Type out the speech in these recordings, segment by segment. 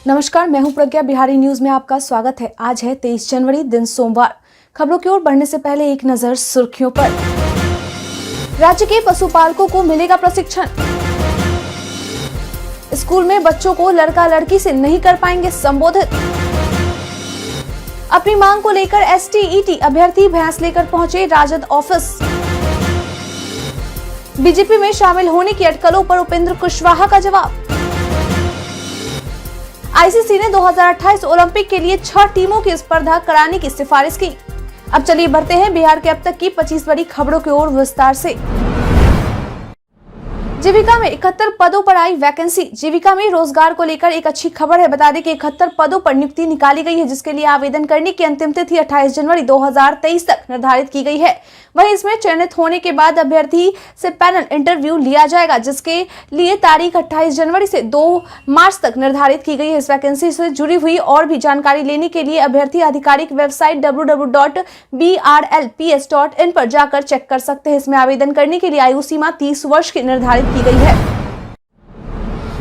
नमस्कार, मैं हूं प्रज्ञा। बिहारी न्यूज में आपका स्वागत है। आज है 23 जनवरी, दिन सोमवार। खबरों की ओर बढ़ने से पहले एक नजर सुर्खियों पर। राज्य के पशुपालकों को मिलेगा प्रशिक्षण। स्कूल में बच्चों को लड़का लड़की से नहीं कर पाएंगे संबोधित। अपनी मांग को लेकर एसटीईटी अभ्यर्थी भैंस लेकर पहुंचे राजद ऑफिस। बीजेपी में शामिल होने की अटकलों पर उपेंद्र कुशवाहा का जवाब। आईसीसी ने 2028 ओलंपिक के लिए 6 टीमों की स्पर्धा कराने की सिफारिश की। अब चलिए बढ़ते हैं बिहार के अब तक की 25 बड़ी खबरों की ओर विस्तार से। जीविका में 71 पदों पर आई वैकेंसी। जीविका में रोजगार को लेकर एक अच्छी खबर है। बता दें कि 71 पदों पर नियुक्ति निकाली गई है, जिसके लिए आवेदन करने की अंतिम तिथि 28 जनवरी 2023 तक निर्धारित की गई है। वहीं इसमें चयनित होने के बाद अभ्यर्थी से पैनल इंटरव्यू लिया जाएगा, जिसके लिए तारीख 28 जनवरी से 2 मार्च तक निर्धारित की गई है। इस वैकेंसी से जुड़ी हुई और भी जानकारी लेने के लिए अभ्यर्थी आधिकारिक वेबसाइट www.brlps.in पर जाकर चेक कर सकते हैं। इसमें आवेदन करने के लिए आयु सीमा 30 वर्ष की निर्धारित की गई है।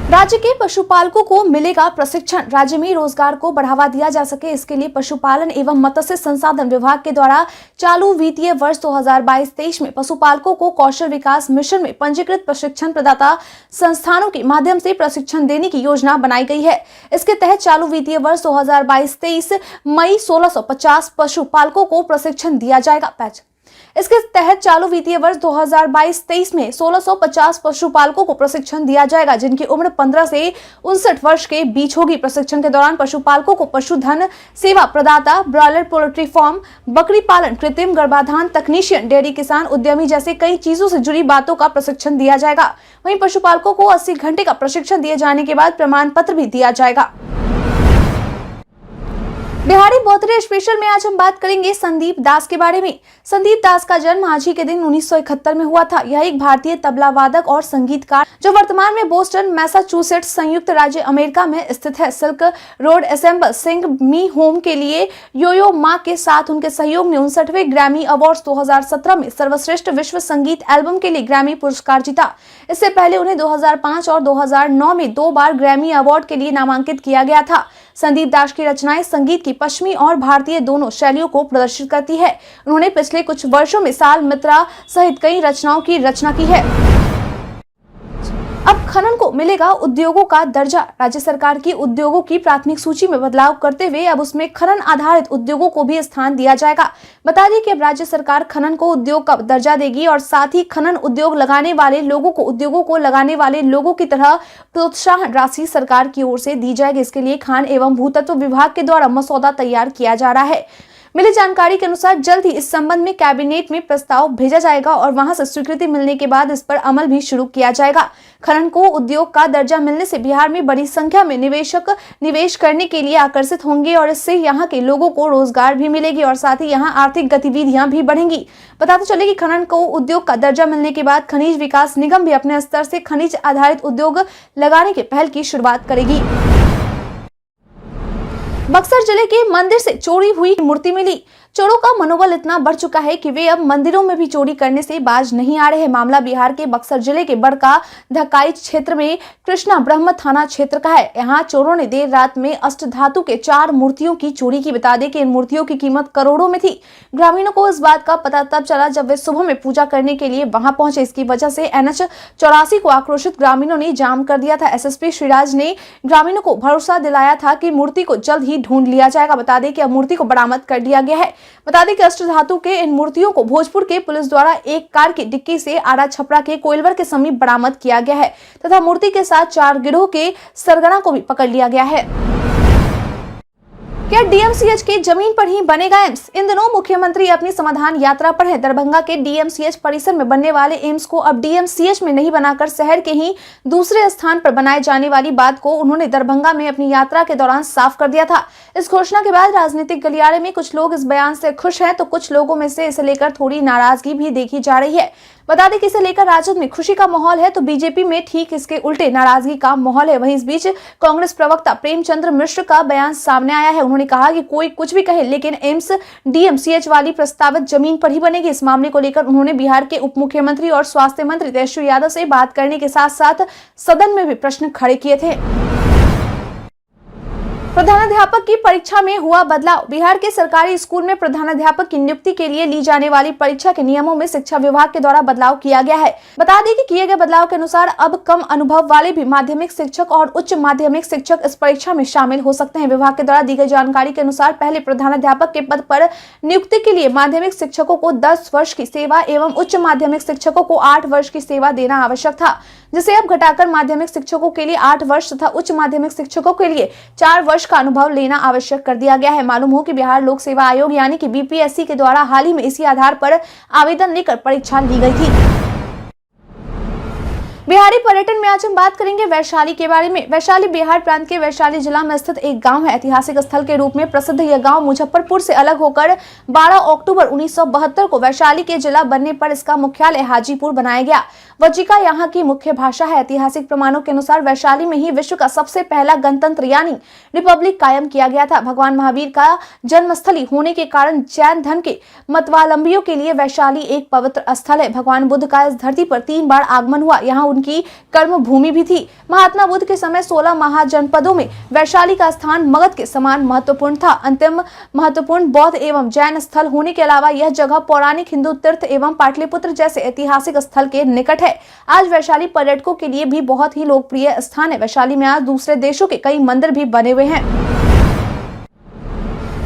राज्य के पशुपालकों को मिलेगा प्रशिक्षण। राज्य में रोजगार को बढ़ावा दिया जा सके, इसके लिए पशुपालन एवं मत्स्य संसाधन विभाग के द्वारा चालू वित्तीय वर्ष 2022-23 में पशुपालकों को कौशल विकास मिशन में पंजीकृत प्रशिक्षण प्रदाता संस्थानों के माध्यम से प्रशिक्षण देने की योजना बनाई गई है। इसके तहत चालू वित्तीय वर्ष 2022-23 मई 1650 पशुपालकों को प्रशिक्षण दिया जाएगा। इसके तहत चालू वित्तीय वर्ष 2022-23 में 1650 पशुपालकों को प्रशिक्षण दिया जाएगा, जिनकी उम्र 15 से 59 वर्ष के बीच होगी। प्रशिक्षण के दौरान पशुपालकों को पशुधन सेवा प्रदाता, ब्रॉयलर पोल्ट्री फार्म, बकरी पालन, कृत्रिम गर्भाधान तकनीशियन, डेयरी किसान, उद्यमी जैसे कई चीजों से जुड़ी बातों का प्रशिक्षण दिया जाएगा। वहीं पशुपालकों को 80 घंटे का प्रशिक्षण दिए जाने के बाद प्रमाण पत्र भी दिया जाएगा। बिहारी बर्थडे स्पेशल में आज हम बात करेंगे संदीप दास के बारे में। संदीप दास का जन्म आज ही के दिन 1971 में हुआ था। यह एक भारतीय तबला वादक और संगीतकार जो वर्तमान में बोस्टन, मैसाचुसेट्स, संयुक्त राज्य अमेरिका में स्थित है। सिल्क रोड एसेंबल, सिंग मी होम के लिए यो-यो मा के साथ उनके सहयोग ने 59वें ग्रैमी अवार्ड्स 2017 में सर्वश्रेष्ठ विश्व संगीत एल्बम के लिए ग्रैमी पुरस्कार जीता। इससे पहले उन्हें 2005 और 2009 में 2 बार ग्रैमी अवार्ड के लिए नामांकित किया गया था। संदीप दास की रचनाएं संगीत की पश्चिमी और भारतीय दोनों शैलियों को प्रदर्शित करती है। उन्होंने पिछले कुछ वर्षों में साल मित्रा सहित कई रचनाओं की रचना की है। अब खनन को मिलेगा उद्योगों का दर्जा। राज्य सरकार की उद्योगों की प्राथमिक सूची में बदलाव करते हुए अब उसमें खनन आधारित उद्योगों को भी स्थान दिया जाएगा। बता दें कि अब राज्य सरकार खनन को उद्योग का दर्जा देगी और साथ ही खनन उद्योग लगाने वाले लोगों को उद्योगों को लगाने वाले लोगों की तरह प्रोत्साहन राशि सरकार की ओर से दी जाएगी। इसके लिए खान एवं भूतत्व विभाग के द्वारा मसौदा तैयार किया जा रहा है। मिली जानकारी के अनुसार जल्द ही इस संबंध में कैबिनेट में प्रस्ताव भेजा जाएगा और वहां से स्वीकृति मिलने के बाद इस पर अमल भी शुरू किया जाएगा। खनन को उद्योग का दर्जा मिलने से बिहार में बड़ी संख्या में निवेशक निवेश करने के लिए आकर्षित होंगे और इससे यहाँ के लोगों को रोजगार भी मिलेगी और साथ ही यहाँ आर्थिक गतिविधियां भी बढ़ेंगी। बताते चले कि खनन को उद्योग का दर्जा मिलने के बाद खनिज विकास निगम भी अपने स्तर से खनिज आधारित उद्योग लगाने के पहल की शुरुआत करेगी। बक्सर जिले के मंदिर से चोरी हुई मूर्ति मिली। चोरों का मनोबल इतना बढ़ चुका है कि वे अब मंदिरों में भी चोरी करने से बाज नहीं आ रहे हैं। मामला बिहार के बक्सर जिले के बड़का धकाई क्षेत्र में कृष्णा ब्रह्म थाना क्षेत्र का है। यहाँ चोरों ने देर रात में अष्टधातु के 4 मूर्तियों की चोरी की। बता दें कि इन मूर्तियों की कीमत करोड़ों में थी। ग्रामीणों को इस बात का पता तब चला जब वे सुबह में पूजा करने के लिए वहां पहुंचे। इसकी वजह से NH 84 को आक्रोशित ग्रामीणों ने जाम कर दिया था। SSP श्रीराज ने ग्रामीणों को भरोसा दिलाया था कि मूर्ति को जल्द ही ढूंढ लिया जाएगा। बता दें कि अब मूर्ति को बरामद कर लिया गया है। बता दें कि अष्टधातु के इन मूर्तियों को भोजपुर के पुलिस द्वारा एक कार की डिक्की से आरा छपरा के कोइलवर के समीप बरामद किया गया है तथा मूर्ति के साथ 4 गिरोह के सरगना को भी पकड़ लिया गया है। क्या DMCH के जमीन पर ही बनेगा एम्स? इन दिनों मुख्यमंत्री अपनी समाधान यात्रा पर है। दरभंगा के DMCH परिसर में बनने वाले एम्स को अब DMCH में नहीं बनाकर शहर के ही दूसरे स्थान पर बनाए जाने वाली बात को उन्होंने दरभंगा में अपनी यात्रा के दौरान साफ कर दिया था। इस घोषणा के बाद राजनीतिक गलियारे में कुछ लोग इस बयान से खुश हैं तो कुछ लोगों में से इसे लेकर थोड़ी नाराजगी भी देखी जा रही है। बता दें कि इसे लेकर राजद में खुशी का माहौल है तो बीजेपी में ठीक इसके उल्टे नाराजगी का माहौल है। वहीं इस बीच कांग्रेस प्रवक्ता प्रेमचंद्र मिश्र का बयान सामने आया है। उन्होंने कहा कि कोई कुछ भी कहे लेकिन एम्स DMCH वाली प्रस्तावित जमीन पर ही बनेगी। इस मामले को लेकर उन्होंने बिहार के उप मुख्यमंत्री और स्वास्थ्य मंत्री तेजस्वी यादव से बात करने के साथ साथ सदन में भी प्रश्न खड़े किए थे। प्रधानाध्यापक की परीक्षा में हुआ बदलाव। बिहार के सरकारी स्कूल में प्रधानाध्यापक की नियुक्ति के लिए ली जाने वाली परीक्षा के नियमों में शिक्षा विभाग के द्वारा बदलाव किया गया है। बता दें कि किए गए बदलाव के अनुसार अब कम अनुभव वाले भी माध्यमिक शिक्षक और उच्च माध्यमिक शिक्षक इस परीक्षा में शामिल हो सकते हैं। विभाग के द्वारा दी गई जानकारी के अनुसार पहले प्रधानाध्यापक के पद पर नियुक्ति के लिए माध्यमिक शिक्षकों को 10 वर्ष की सेवा एवं उच्च माध्यमिक शिक्षकों को 8 वर्ष की सेवा देना आवश्यक था, जिसे अब घटाकर माध्यमिक शिक्षकों के लिए 8 वर्ष तथा उच्च माध्यमिक शिक्षकों के लिए 4 वर्ष का अनुभव लेना आवश्यक कर दिया गया है। मालूम हो कि बिहार लोक सेवा आयोग यानी कि बीपीएससी के द्वारा हाल ही में इसी आधार पर आवेदन लेकर परीक्षा ली गई थी। बिहारी पर्यटन में आज हम बात करेंगे वैशाली के बारे में। वैशाली बिहार प्रांत के वैशाली जिला में स्थित एक गांव है। ऐतिहासिक स्थल के रूप में प्रसिद्ध यह गांव मुजफ्फरपुर से अलग होकर 12 अक्टूबर 1972 को वैशाली के जिला बनने पर इसका मुख्यालय हाजीपुर बनाया गया। वज्जिका यहाँ की मुख्य भाषा है। ऐतिहासिक प्रमाणों के अनुसार वैशाली में ही विश्व का सबसे पहला गणतंत्र यानी रिपब्लिक कायम किया गया था। भगवान महावीर का जन्मस्थली होने के कारण जैन धर्म के मतवालंबियों के लिए वैशाली एक पवित्र स्थल है। भगवान बुद्ध का इस धरती पर 3 बार आगमन हुआ। यहाँ उनकी कर्म भूमि भी थी। महात्मा बुद्ध के समय 16 महाजनपदों में वैशाली का स्थान मगध के समान महत्वपूर्ण था। अंतिम महत्वपूर्ण बौद्ध एवं जैन स्थल होने के अलावा यह जगह पौराणिक हिंदू तीर्थ एवं पाटलिपुत्र जैसे ऐतिहासिक स्थल के निकट है। आज वैशाली पर्यटकों के लिए भी बहुत ही लोकप्रिय स्थान है। वैशाली में आज दूसरे देशों के कई मंदिर भी बने हुए हैं।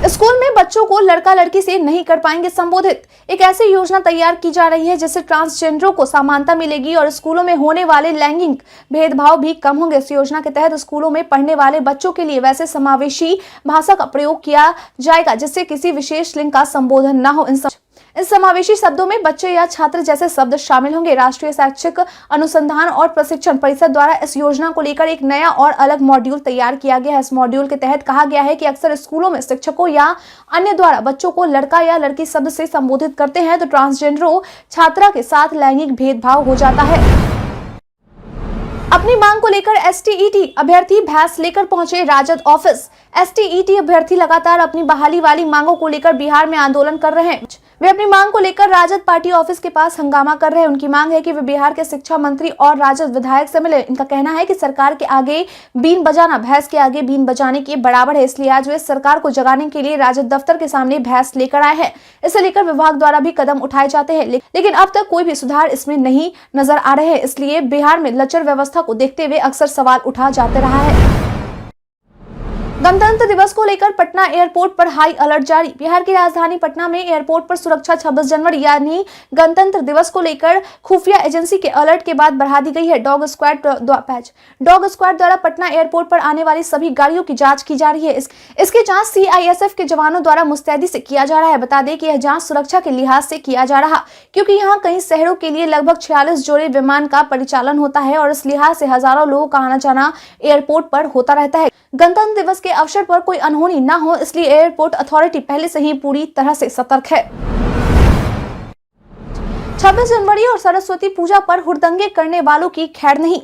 स्कूल में बच्चों को लड़का लड़की से नहीं कर पाएंगे संबोधित। एक ऐसी योजना तैयार की जा रही है जिससे ट्रांसजेंडरों को समानता मिलेगी और स्कूलों में होने वाले लैंगिक भेदभाव भी कम होंगे। इस योजना के तहत स्कूलों में पढ़ने वाले बच्चों के लिए वैसे समावेशी भाषा का प्रयोग किया जाएगा जिससे किसी विशेष लिंग का संबोधन न हो। इन समावेशी शब्दों में बच्चे या छात्र जैसे शब्द शामिल होंगे। राष्ट्रीय शैक्षिक अनुसंधान और प्रशिक्षण परिषद द्वारा इस योजना को लेकर एक नया और अलग मॉड्यूल तैयार किया गया है। इस मॉड्यूल के तहत कहा गया है कि अक्सर स्कूलों में शिक्षकों या अन्य द्वारा बच्चों को लड़का या लड़की शब्द से संबोधित करते हैं तो ट्रांसजेंडरों छात्रा के साथ लैंगिक भेदभाव हो जाता है। अपनी मांग को लेकर एसटीईटी अभ्यर्थी भैंस लेकर पहुंचे राजद ऑफिस। एसटीईटी अभ्यर्थी लगातार अपनी बहाली वाली मांगों को लेकर बिहार में आंदोलन कर रहे हैं। वे अपनी मांग को लेकर राजद पार्टी ऑफिस के पास हंगामा कर रहे हैं। उनकी मांग है कि वे बिहार के शिक्षा मंत्री और राजद विधायक से मिले। इनका कहना है कि सरकार के आगे बीन बजाना भैंस के आगे बीन बजाने के बराबर है, इसलिए आज वे सरकार को जगाने के लिए राजद दफ्तर के सामने भैंस लेकर आए हैं। इसे लेकर विभाग द्वारा भी कदम उठाए जाते हैं, लेकिन अब तक कोई भी सुधार इसमें नहीं नजर आ रहे हैं। इसलिए बिहार में लचर व्यवस्था को देखते हुए अक्सर सवाल उठा जाते रहा है। गणतंत्र दिवस को लेकर पटना एयरपोर्ट पर हाई अलर्ट जारी। बिहार की राजधानी पटना में एयरपोर्ट पर सुरक्षा 26 जनवरी यानी गणतंत्र दिवस को लेकर खुफिया एजेंसी के अलर्ट के बाद बढ़ा दी गई है। डॉग स्क्वाड द्वारा पटना एयरपोर्ट पर आने वाली सभी गाड़ियों की जांच की जा रही है। इसकी जांच सीआईएसएफ के जवानों द्वारा मुस्तैदी से किया जा रहा है। बता दें कि यह जांच सुरक्षा के लिहाज से किया जा रहा क्योंकि यहाँ कई शहरों के लिए लगभग 46 जोड़े विमान का परिचालन होता है और इस लिहाज से हजारों लोगों का आना जाना एयरपोर्ट पर होता रहता है। गणतंत्र दिवस के अवसर पर कोई अनहोनी न हो इसलिए एयरपोर्ट अथॉरिटी पहले से ही पूरी तरह से सतर्क है। 26 जनवरी और सरस्वती पूजा पर हुड़दंगे करने वालों की खैर नहीं।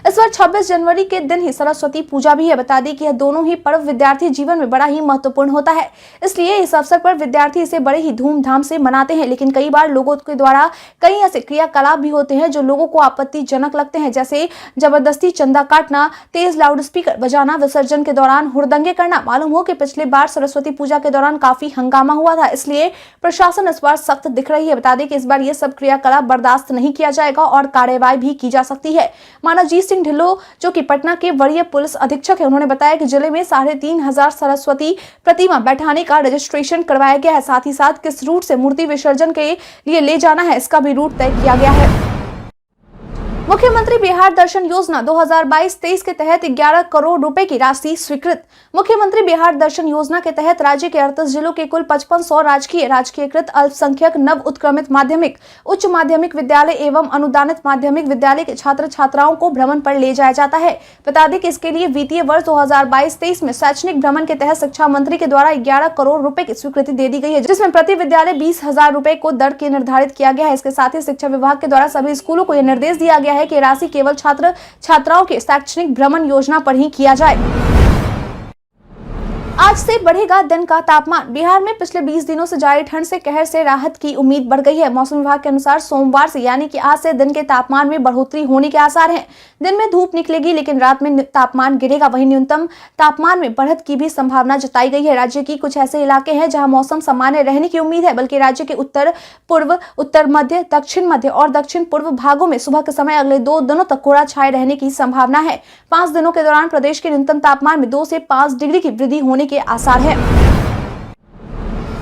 इस बार 26 जनवरी के दिन ही सरस्वती पूजा भी है। बता दें कि यह दोनों ही पर्व विद्यार्थी जीवन में बड़ा ही महत्वपूर्ण होता है, इसलिए इस अवसर पर विद्यार्थी इसे बड़े ही धूमधाम से मनाते हैं। लेकिन कई बार लोगों के द्वारा कई ऐसे क्रियाकलाप भी होते हैं जो लोगों को आपत्तिजनक लगते हैं, जैसे जबरदस्ती चंदा काटना, तेज लाउड स्पीकर बजाना, विसर्जन के दौरान हुड़दंगे करना। मालूम हो कि पिछले बार सरस्वती पूजा के दौरान काफी हंगामा हुआ था, इसलिए प्रशासन इस बार सख्त दिख रही है। बता दें कि इस बार ये सब क्रियाकलाप बर्दाश्त नहीं किया जाएगा और कार्रवाई भी की जा सकती है। मानवजीत सिंह ढिल्लो जो कि पटना के वरीय पुलिस अधीक्षक है, उन्होंने बताया कि जिले में 3,500 सरस्वती प्रतिमा बैठाने का रजिस्ट्रेशन करवाया गया है। साथ ही साथ किस रूट से मूर्ति विसर्जन के लिए ले जाना है इसका भी रूट तय किया गया है। मुख्यमंत्री बिहार दर्शन योजना 2022-23 के तहत 11 करोड़ रुपए की राशि स्वीकृत। मुख्यमंत्री बिहार दर्शन योजना के तहत राज्य के 38 जिलों के कुल 5500 राजकीयकृत अल्पसंख्यक नव उत्क्रमित माध्यमिक, उच्च माध्यमिक विद्यालय एवं अनुदानित माध्यमिक विद्यालय के छात्र छात्राओं को भ्रमण पर ले जाया जाता है। बता दें कि इसके लिए वित्तीय वर्ष 2022-23 में शैक्षणिक भ्रमण के तहत शिक्षा मंत्री के द्वारा 11 करोड़ रुपए की स्वीकृति दे दी गई है, जिसमें प्रति विद्यालय 20,000 रुपए को दर के निर्धारित किया गया है। इसके साथ ही शिक्षा विभाग के द्वारा सभी स्कूलों को यह निर्देश दिया गया है कि राशि केवल छात्र छात्राओं के शैक्षणिक भ्रमण योजना पर ही किया जाए। आज से बढ़ेगा दिन का तापमान। बिहार में पिछले 20 दिनों से जारी ठंड से कहर से राहत की उम्मीद बढ़ गई है। मौसम विभाग के अनुसार सोमवार से यानी कि आज से दिन के तापमान में बढ़ोतरी होने के आसार हैं। दिन में धूप निकलेगी लेकिन रात में तापमान गिरेगा। वहीं न्यूनतम तापमान में बढ़त की भी संभावना जताई गई है। राज्य की कुछ ऐसे इलाके हैं जहां मौसम सामान्य रहने की उम्मीद है, बल्कि राज्य के उत्तर पूर्व, उत्तर मध्य, दक्षिण मध्य और दक्षिण पूर्व भागों में सुबह के समय अगले 2 दिनों तक कोहरा छाए रहने की संभावना है। 5 दिनों के दौरान प्रदेश के न्यूनतम तापमान में 2 से 5 डिग्री की वृद्धि होने के आसार है।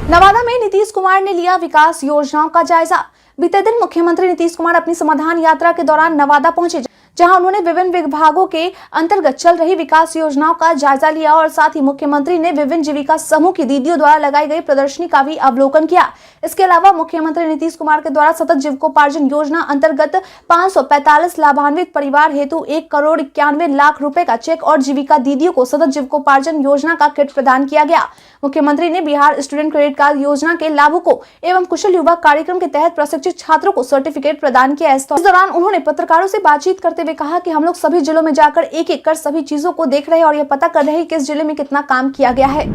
नवादा में नीतीश कुमार ने लिया विकास योजनाओं का जायजा। बीते दिन मुख्यमंत्री नीतीश कुमार अपनी समाधान यात्रा के दौरान नवादा पहुंचे, जहां उन्होंने विभिन्न विभागों के अंतर्गत चल रही विकास योजनाओं का जायजा लिया और साथ ही मुख्यमंत्री ने विभिन्न जीविका समूह की दीदियों द्वारा लगाई गई प्रदर्शनी का भी अवलोकन किया। इसके अलावा मुख्यमंत्री नीतीश कुमार के द्वारा सतत जीविकोपार्जन योजना अंतर्गत 545 लाभान्वित परिवार हेतु 1,91,00,000 रुपए का चेक और जीविका दीदियों को सतत जीविकोपार्जन योजना का किट प्रदान किया गया। मुख्यमंत्री ने बिहार स्टूडेंट क्रेडिट कार्ड योजना के लाभुकों एवं कुशल युवा कार्यक्रम के तहत प्रशिक्षित छात्रों को सर्टिफिकेट प्रदान किया। इस दौरान उन्होंने पत्रकारों से बातचीत करते हुए कहा कि हम लोग सभी जिलों में जाकर एक एक कर सभी चीजों को देख रहे हैं और यह पता कर रहे हैं कि किस जिले में कितना काम किया गया है।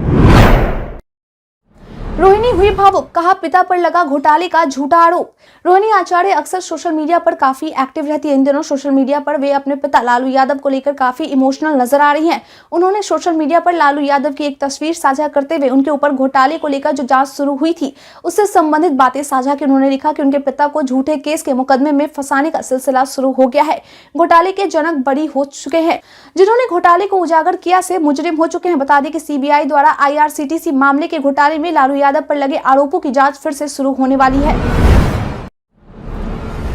रोहिणी हुई भावुक, कहा पिता पर लगा घोटाले का झूठा आरोप। रोहिणी आचार्य अक्सर सोशल मीडिया पर काफी एक्टिव रहती है। इन दिनों सोशल मीडिया पर वे अपने पिता लालू यादव को लेकर काफी इमोशनल नजर आ रही हैं। उन्होंने सोशल मीडिया पर लालू यादव की एक तस्वीर साझा करते हुए उनके ऊपर घोटाले को लेकर जो जांच शुरू हुई थी उससे संबंधित बातें साझा की। उन्होंने लिखा कि उनके पिता को झूठे केस के मुकदमे में फंसाने का सिलसिला शुरू हो गया है। घोटाले के जनक बरी हो चुके हैं, जिन्होंने घोटाले को उजागर किया से मुजरिम हो चुके हैं। बता दें कि सीबीआई द्वारा IRCTC मामले के घोटाले में लालू यादव पर लगे आरोपों की जांच फिर से शुरू होने वाली है।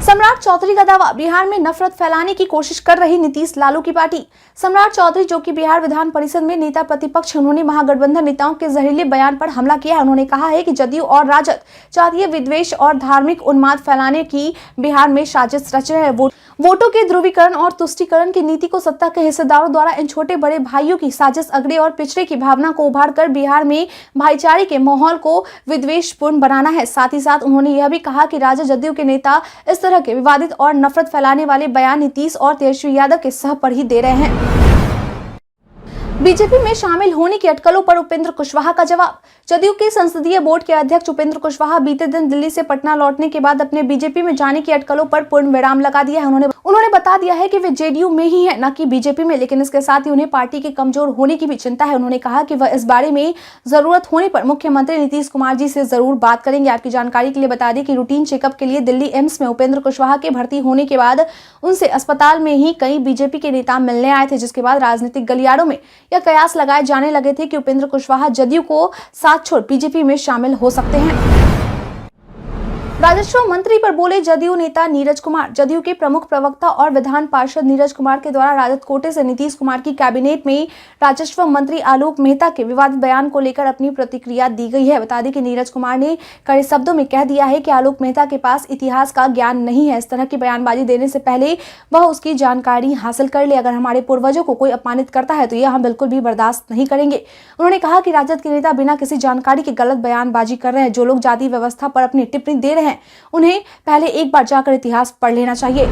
सम्राट चौधरी का दावा, बिहार में नफरत फैलाने की कोशिश कर रही नीतीश लालू की पार्टी। सम्राट चौधरी जो कि बिहार विधान परिषद में नेता प्रतिपक्ष, उन्होंने महागठबंधन नेताओं के जहरीले बयान पर हमला किया है। उन्होंने कहा है कि जदयू और राजद जातीय विद्वेष और धार्मिक उन्माद फैलाने की बिहार में साजिश रच रहे हैं। वोटों के ध्रुवीकरण और तुष्टीकरण की नीति को सत्ता के हिस्सेदारों द्वारा इन छोटे बड़े भाइयों की साजिश अगड़े और पिछड़े की भावना को उभार कर बिहार में भाईचारे के माहौल को विद्वेषपूर्ण बनाना है। साथ ही साथ उन्होंने यह भी कहा कि राजद जदयू के नेता इस तरह के विवादित और नफरत फैलाने वाले बयान नीतीश और तेजस्वी यादव के सह पर ही दे रहे हैं। बीजेपी में शामिल होने की अटकलों पर उपेंद्र कुशवाहा का जवाब। जदयू के संसदीय बोर्ड के अध्यक्ष उपेंद्र कुशवाहा बीते दिन दिल्ली से पटना लौटने के बाद अपने बीजेपी में जाने की अटकलों पर पूर्ण विराम लगा दिया है। उन्होंने बता दिया है कि वे जेडीयू में ही है, न कि बीजेपी में, लेकिन इसके साथ ही उन्हें पार्टी के कमजोर होने की भी चिंता है। उन्होंने कहा कि वह इस बारे में जरूरत होने पर मुख्यमंत्री नीतीश कुमार जी से जरूर बात करेंगे। आपकी जानकारी के लिए बता दें कि रूटीन चेकअप के लिए दिल्ली एम्स में उपेंद्र कुशवाहा के भर्ती होने के बाद उनसे अस्पताल में ही कई बीजेपी के नेता मिलने आए थे, जिसके बाद राजनीतिक गलियारों में यह कयास लगाए जाने लगे थे कि उपेंद्र कुशवाहा जदयू को साथ छोड़ बीजेपी में शामिल हो सकते हैं। राजस्व मंत्री पर बोले जदयू नेता नीरज कुमार। जदयू के प्रमुख प्रवक्ता और विधान पार्षद नीरज कुमार के द्वारा राजद कोटे से नीतीश कुमार की कैबिनेट में राजस्व मंत्री आलोक मेहता के विवादित बयान को लेकर अपनी प्रतिक्रिया दी गई है। बता दें कि नीरज कुमार ने कड़े शब्दों में कह दिया है कि आलोक मेहता के पास इतिहास का ज्ञान नहीं है। इस तरह की बयानबाजी देने से पहले वह उसकी जानकारी हासिल कर ले। अगर हमारे पूर्वजों को कोई अपमानित करता है तो यह हम बिल्कुल भी बर्दाश्त नहीं करेंगे। उन्होंने कहा कि राजद के नेता बिना किसी जानकारी के गलत बयानबाजी कर रहे हैं। जो लोग जाति व्यवस्था पर अपनी टिप्पणी दे रहे हैं उन्हें पहले एक बार जाकर इतिहास पढ़ लेना चाहिए।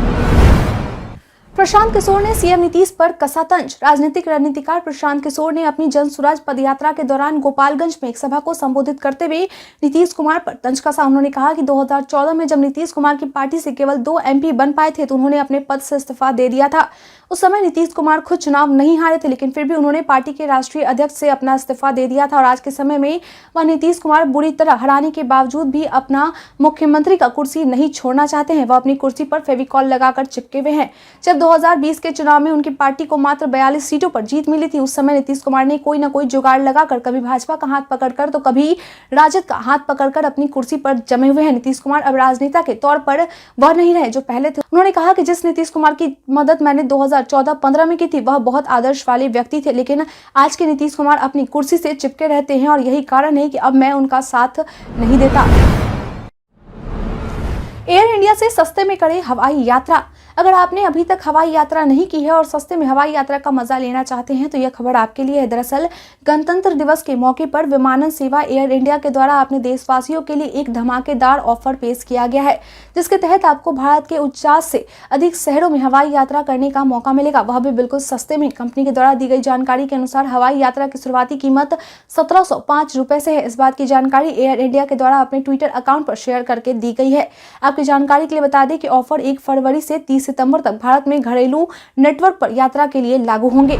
प्रशांत किशोर ने सीएम नीतीश पर कसा तंज। राजनीतिक रणनीतिकार प्रशांत किशोर ने अपनी जन स्वराज पदयात्रा के दौरान गोपालगंज में एक सभा को संबोधित करते हुए नीतीश कुमार पर तंज कसा। उन्होंने कहा कि 2014 में जब नीतीश कुमार की पार्टी से केवल 2 MP बन पाए थे तो उन्होंने अपने पद से इस्तीफा दे दिया था। उस समय नीतीश कुमार खुद चुनाव नहीं हारे थे, लेकिन फिर भी उन्होंने पार्टी के राष्ट्रीय अध्यक्ष से अपना इस्तीफा दे दिया था और आज के समय में वह नीतीश कुमार बुरी तरह हराने के बावजूद भी अपना मुख्यमंत्री का कुर्सी नहीं छोड़ना चाहते हैं। वह अपनी कुर्सी पर फेविकॉल लगाकर चिपके हुए हैं। जब 2020 के चुनाव में उनकी पार्टी को मात्र 42 सीटों पर जीत मिली थी, उस समय नीतीश कुमार ने कोई न कोई जुगाड़ लगाकर कभी भाजपा का हाथ पकड़कर तो कभी राजद का हाथ पकड़कर अपनी कुर्सी पर जमे हुए हैं। नीतीश कुमार अब राजनेता के तौर पर वह नहीं रहे जो पहले थे। उन्होंने कहा कि जिस नीतीश कुमार की मदद मैंने 2014-15 में की थी वह बहुत आदर्श वाले व्यक्ति थे, लेकिन आज के नीतीश कुमार अपनी कुर्सी से चिपके रहते हैं और यही कारण है कि अब मैं उनका साथ नहीं देता। एयर इंडिया से सस्ते में करे हवाई यात्रा। अगर आपने अभी तक हवाई यात्रा नहीं की है और सस्ते में हवाई यात्रा का मजा लेना चाहते हैं तो यह खबर आपके लिए है। दरअसल गणतंत्र दिवस के मौके पर विमानन सेवा एयर इंडिया के द्वारा अपने देशवासियों के लिए एक धमाकेदार ऑफर पेश किया गया है, जिसके तहत आपको भारत के 49 से अधिक शहरों में हवाई यात्रा करने का मौका मिलेगा, वह भी बिल्कुल सस्ते में। कंपनी के द्वारा दी गई जानकारी के अनुसार हवाई यात्रा की शुरुआती कीमत 1705 रुपए से है। इस बात की जानकारी एयर इंडिया के द्वारा अपने ट्विटर अकाउंट पर शेयर करके दी गई है। आपकी जानकारी के लिए बता दें कि ऑफर 1 फरवरी से 30 सितंबर तक भारत में घरेलू नेटवर्क पर यात्रा के लिए लागू होंगे।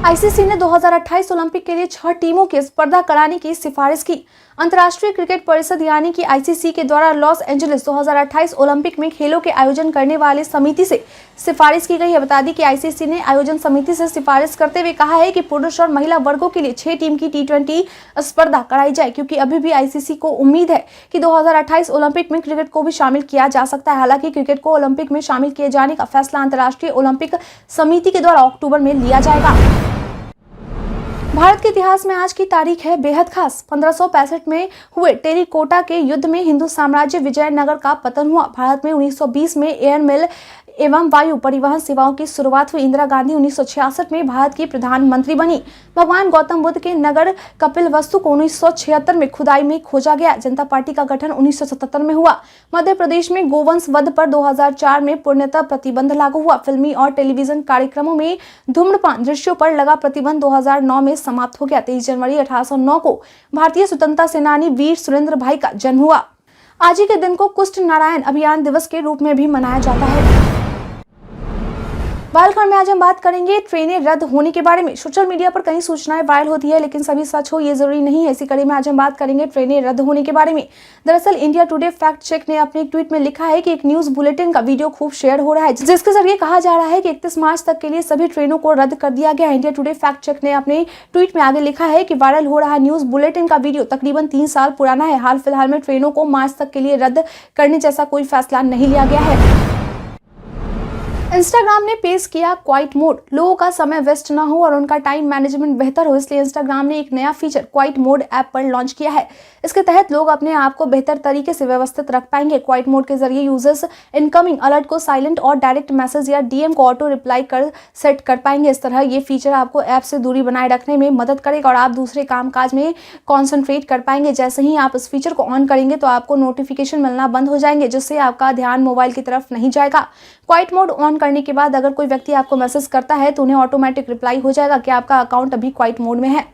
आईसीसी ने 2028 ओलंपिक के लिए 6 टीमों की स्पर्धा कराने की सिफारिश की। अंतर्राष्ट्रीय क्रिकेट परिषद यानी कि आईसीसी के द्वारा लॉस एंजलिस 2028 ओलंपिक में खेलों के आयोजन करने वाले समिति से सिफारिश की गई है। बता दी कि आईसीसी ने आयोजन समिति से सिफारिश करते हुए कहा है कि पुरुष और महिला वर्गों के लिए 6 टीम की T20 स्पर्धा कराई जाए, क्योंकि अभी भी आईसीसी को उम्मीद है कि 2028 ओलंपिक में क्रिकेट को भी शामिल किया जा सकता है। हालांकि क्रिकेट को ओलंपिक में शामिल किए जाने का फैसला अंतर्राष्ट्रीय ओलंपिक समिति के द्वारा अक्टूबर में लिया जाएगा। भारत के इतिहास में आज की तारीख है बेहद खास। 1565 में हुए टेरिकोटा के युद्ध में हिंदू साम्राज्य विजयनगर का पतन हुआ। भारत में 1920 में एयरमेल एवं वायु परिवहन सेवाओं की शुरुआत हुई। इंदिरा गांधी 1966 में भारत की प्रधानमंत्री बनी। भगवान गौतम बुद्ध के नगर कपिलवस्तु को 1976 में खुदाई में खोजा गया। जनता पार्टी का गठन 1977 में हुआ। मध्य प्रदेश में गोवंश वध पर 2004 में पूर्णतः प्रतिबंध लागू हुआ। फिल्मी और टेलीविजन कार्यक्रमों में धूम्रपान दृश्यों पर लगा प्रतिबंध 2009 में समाप्त हो गया। 23 जनवरी 1809 को भारतीय स्वतंत्रता सेनानी वीर सुरेंद्र भाई का जन्म हुआ। आज ही के दिन को कुष्ठ नारायण अभियान दिवस के रूप में भी मनाया जाता है। वायरल खबर में आज हम बात करेंगे ट्रेनें रद्द होने के बारे में। सोशल मीडिया पर कई सूचनाएं वायरल होती है, लेकिन सभी सच हो ये जरूरी नहीं है। इसी कड़ी में आज हम बात करेंगे ट्रेनें रद्द होने के बारे में। दरअसल इंडिया टुडे फैक्ट चेक ने अपने एक ट्वीट में लिखा है कि एक न्यूज बुलेटिन का वीडियो खूब शेयर हो रहा है, जिसके जरिए कहा जा रहा है कि 31 मार्च तक के लिए सभी ट्रेनों को रद्द कर दिया गया है। इंडिया टुडे फैक्ट चेक ने अपने ट्वीट में आगे लिखा है कि वायरल हो रहा न्यूज बुलेटिन का वीडियो तकरीबन 3 साल पुराना है। हाल फिलहाल में ट्रेनों को मार्च तक के लिए रद्द करने जैसा कोई फैसला नहीं लिया गया है। इंस्टाग्राम ने पेश किया क्वाइट मोड। लोगों का समय वेस्ट ना हो और उनका टाइम मैनेजमेंट बेहतर हो, इसलिए इंस्टाग्राम ने एक नया फीचर क्वाइट मोड ऐप पर लॉन्च किया है। इसके तहत लोग अपने आप को बेहतर तरीके से व्यवस्थित रख पाएंगे। क्वाइट मोड के जरिए यूजर्स इनकमिंग अलर्ट को साइलेंट और डायरेक्ट मैसेज या डीएम को ऑटो रिप्लाई कर सेट कर पाएंगे। इस तरह ये फीचर आपको ऐप से दूरी बनाए रखने में मदद करेगा और आप दूसरे कामकाज में कॉन्सेंट्रेट कर पाएंगे। जैसे ही आप इस फीचर को ऑन करेंगे तो आपको नोटिफिकेशन मिलना बंद हो जाएंगे, जिससे आपका ध्यान मोबाइल की तरफ नहीं जाएगा। क्वाइट मोड ऑन करने के बाद अगर कोई व्यक्ति आपको मैसेज करता है तो उन्हें ऑटोमेटिक रिप्लाई हो जाएगा कि आपका अकाउंट अभी क्वाइट मोड में है।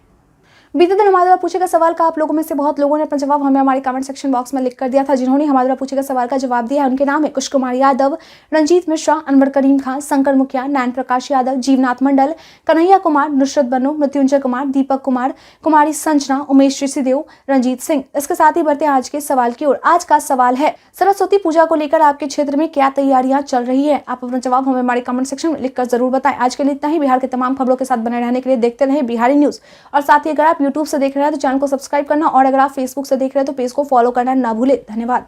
बीते दिन हमारे द्वारा पूछे गए सवाल का आप लोगों में से बहुत लोगों ने अपना जवाब हमें हमारे कमेंट सेक्शन बॉक्स में लिख कर दिया था। जिन्होंने हमारे द्वारा पूछे गए सवाल का जवाब दिया है उनके नाम है कुश कुमार यादव, रंजीत मिश्रा, अनवर करीम खान, शंकर मुखिया, नैन प्रकाश यादव, जीवनाथ मंडल, कन्हैया कुमार, नुसरत बनो, मृत्युंजय कुमार, दीपक कुमार, कुमारी संजना, उमेश ऋषिदेव, रंजीत सिंह। इसके साथ ही बढ़ते हैं आज के सवाल की ओर। आज का सवाल है सरस्वती पूजा को लेकर आपके क्षेत्र में क्या तैयारियां चल रही है? आप अपना जवाब हमें हमारे कमेंट सेक्शन में लिखकर जरूर बताएं। आज के लिए इतना ही। बिहार के तमाम खबरों के साथ बने रहने के लिए देखते रहें बिहारी न्यूज। और साथ ही अगर आप यूट्यूब से देख रहे हैं तो चैनल को सब्सक्राइब करना और अगर आप फेसबुक से देख रहे हैं तो पेज को फॉलो करना ना भूलें। धन्यवाद।